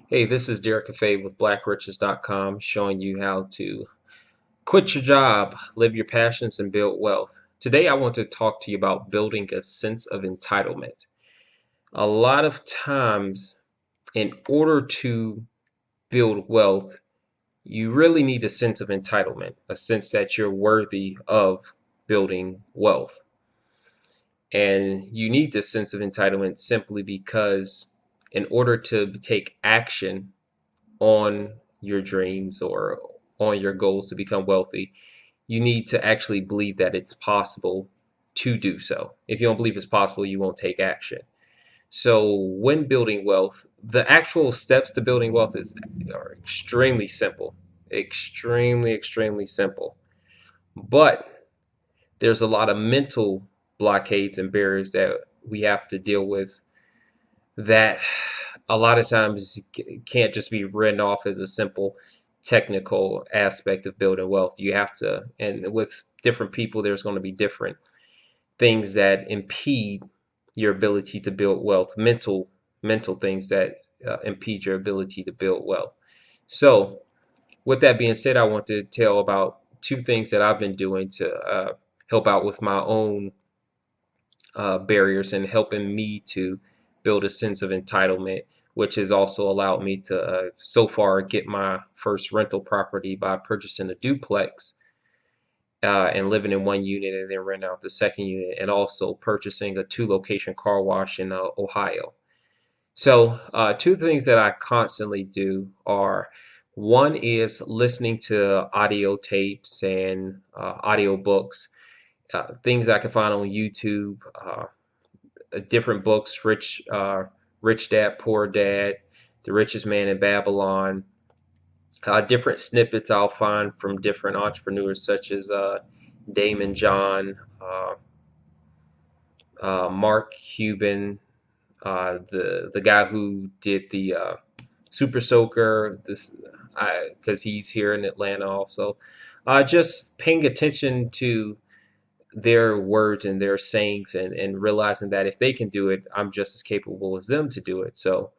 Hey, this is Caffe with BlackRiches.com showing you how to quit your job, live your passions, and build wealth. Today, I want to talk to you about building a sense of entitlement. A lot of times, in order to build wealth, you really need a sense of entitlement, a sense that you're worthy of building wealth. And you need this sense of entitlement simply because, in order to take action on your dreams or on your goals to become wealthy, you need to actually believe that it's possible to do so. If you don't believe it's possible, you won't take action. So when building wealth, the actual steps to building wealth are extremely simple. Extremely simple. But there's a lot of mental blockades and barriers that we have to deal with that a lot of times can't just be written off as a simple technical aspect of building wealth. You have to, and with different people, there's going to be different things that impede your ability to build wealth, mental things that impede your ability to build wealth. So, with that being said, I want to tell about two things that I've been doing to help out with my own barriers and helping me to build a sense of entitlement, which has also allowed me to so far get my first rental property by purchasing a duplex and living in one unit and then renting out the second unit, and also purchasing a two-location car wash in Ohio. So, two things that I constantly do are one is listening to audio tapes and audio books, things I can find on YouTube, different books, Rich Dad, Poor Dad, The Richest Man in Babylon, different snippets I'll find from different entrepreneurs such as Damon John, Mark Cuban, the guy who did the Super Soaker, this because he's here in Atlanta also. Just paying attention to their words and their sayings, and realizing that if they can do it, I'm just as capable as them to do it. So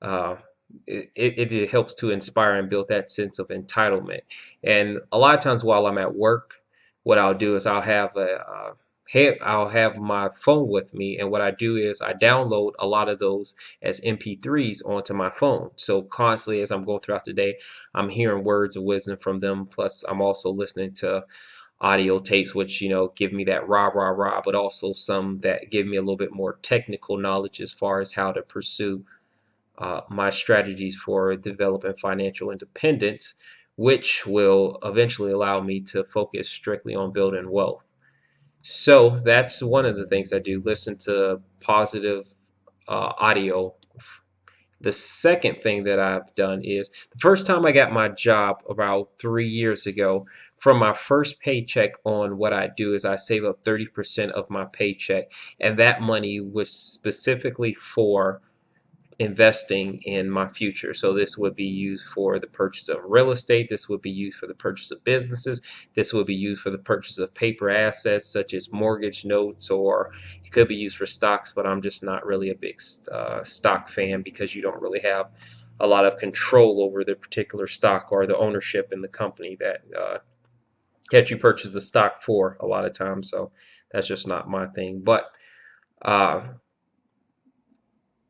uh, it helps to inspire and build that sense of entitlement. And a lot of times while I'm at work, what I'll do is I'll have my phone with me, and what I do is I download a lot of those as MP3s onto my phone. So constantly as I'm going throughout the day, I'm hearing words of wisdom from them. Plus, I'm also listening to audio tapes, which give me that rah, but also some that give me a little bit more technical knowledge as far as how to pursue my strategies for developing financial independence, which will eventually allow me to focus strictly on building wealth. So that's one of the things I do. Listen to positive audio. The second thing that I've done is the first time I got my job about 3 years ago, from my first paycheck on, what I do is I save up 30% of my paycheck. And that money was specifically for investing in my future. So this would be used for the purchase of real estate. This would be used for the purchase of businesses. This would be used for the purchase of paper assets such as mortgage notes, or it could be used for stocks, but I'm just not really a big stock fan because you don't really have a lot of control over the particular stock or the ownership in the company that you purchase the stock for a lot of times. So that's just not my thing. But uh,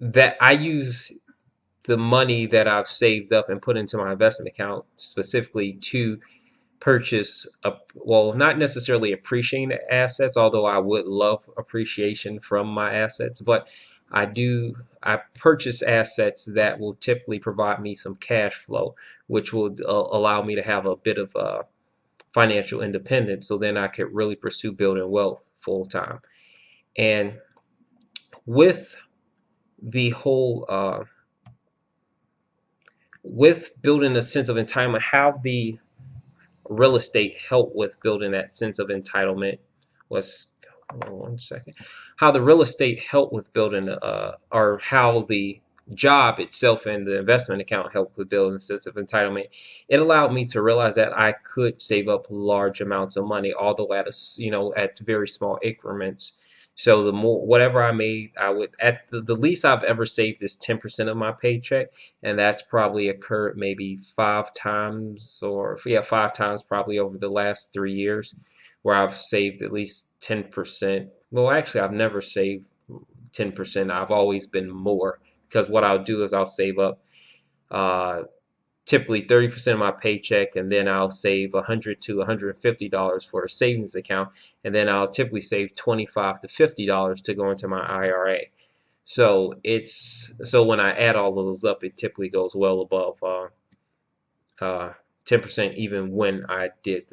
that I use the money that I've saved up and put into my investment account specifically to purchase well, not necessarily appreciating assets, although I would love appreciation from my assets, but I purchase assets that will typically provide me some cash flow, which will allow me to have a bit of financial independence, so then I could really pursue building wealth full time. And with the whole with building a sense of entitlement, how the real estate help with building that sense of entitlement was, hold on one second, how the real estate helped with building or how the job itself and the investment account helped with building a sense of entitlement. It allowed me to realize that I could save up large amounts of money, although at at very small increments. So the more whatever I made, I would at the least I've ever saved is 10% of my paycheck, and that's probably occurred maybe 5 times, or yeah, 5 times probably over the last 3 years, where I've saved at least 10%. Well, actually, I've never saved 10%. I've always been more, because what I'll do is I'll save up uh, typically 30% of my paycheck, and then I'll save $100 to $150 for a savings account, and then I'll typically save $25 to $50 to go into my IRA. So when I add all of those up, it typically goes well above 10%, even when I did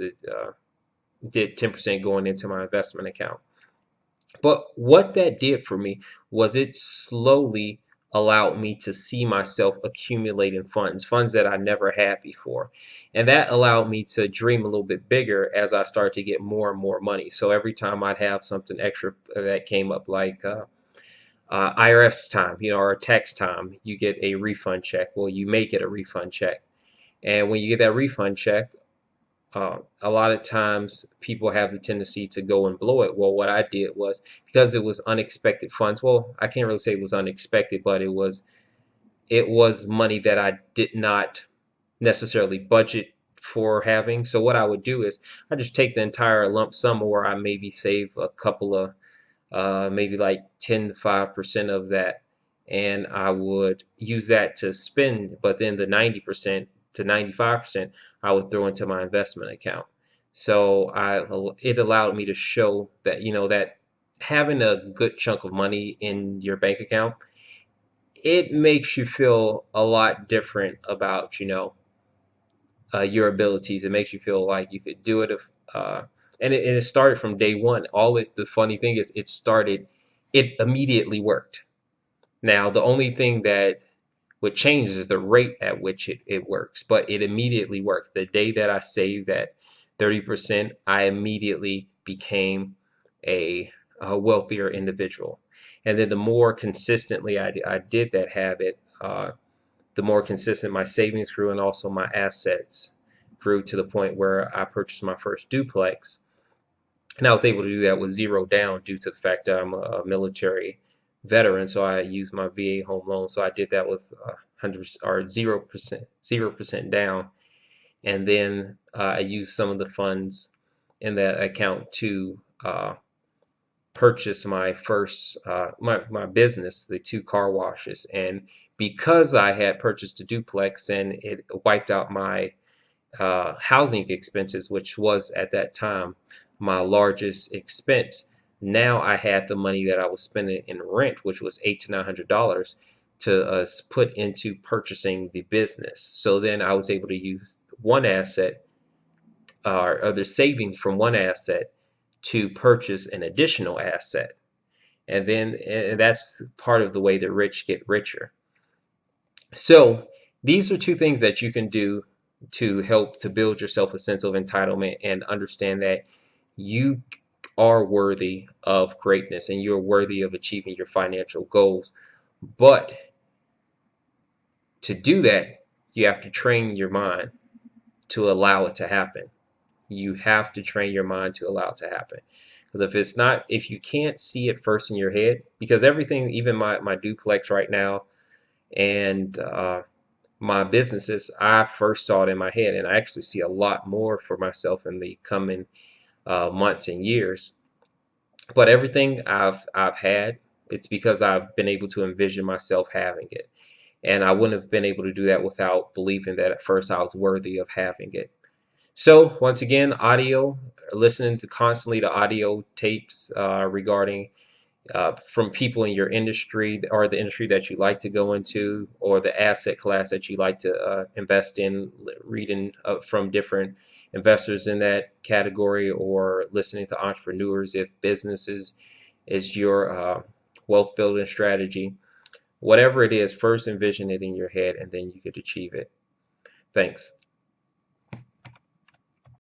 10% going into my investment account. But what that did for me was it slowly allowed me to see myself accumulating funds that I never had before. And that allowed me to dream a little bit bigger as I started to get more and more money. So every time I'd have something extra that came up, like IRS time, or tax time, you get a refund check. Well, you may get a refund check. And when you get that refund check, a lot of times people have the tendency to go and blow it. Well, what I did was, because it was unexpected funds. Well, I can't really say it was unexpected, but it was money that I did not necessarily budget for having. So what I would do is I just take the entire lump sum, or I maybe save a couple of maybe like 10 to 5% of that, and I would use that to spend. But then the 90% to 95% I would throw into my investment account. So it allowed me to show that that having a good chunk of money in your bank account, it makes you feel a lot different about your abilities. It makes you feel like you could do it if and it started from day one. The funny thing is, it immediately worked. Now the only thing that would change is the rate at which it works, but it immediately worked. The day that I saved that 30%, I immediately became a wealthier individual. And then the more consistently I did that habit, the more consistent my savings grew, and also my assets grew, to the point where I purchased my first duplex. And I was able to do that with zero down, due to the fact that I'm a military veteran. So I used my VA home loan. So I did that with 100 or 0% down. And then I used some of the funds in that account to purchase my first my business, the 2 car washes. And because I had purchased a duplex and it wiped out my housing expenses, which was at that time my largest expense, now I had the money that I was spending in rent, which was $800 to $900, to put into purchasing the business. So then I was able to use one asset, or the savings from one asset, to purchase an additional asset. And that's part of the way the rich get richer. So these are two things that you can do to help to build yourself a sense of entitlement, and understand that you are worthy of greatness and you're worthy of achieving your financial goals. But to do that, you have to train your mind to allow it to happen. You have to train your mind to allow it to happen. Because if you can't see it first in your head, because everything, even my duplex right now, and my businesses, I first saw it in my head, and I actually see a lot more for myself in the coming months and years. But everything I've had, it's because I've been able to envision myself having it, and I wouldn't have been able to do that without believing that at first I was worthy of having it. So once again, listening to constantly to audio tapes regarding from people in your industry, or the industry that you like to go into, or the asset class that you like to invest in, reading from different investors in that category, or listening to entrepreneurs if is your wealth building strategy. Whatever it is, first envision it in your head, and then you could achieve it. Thanks.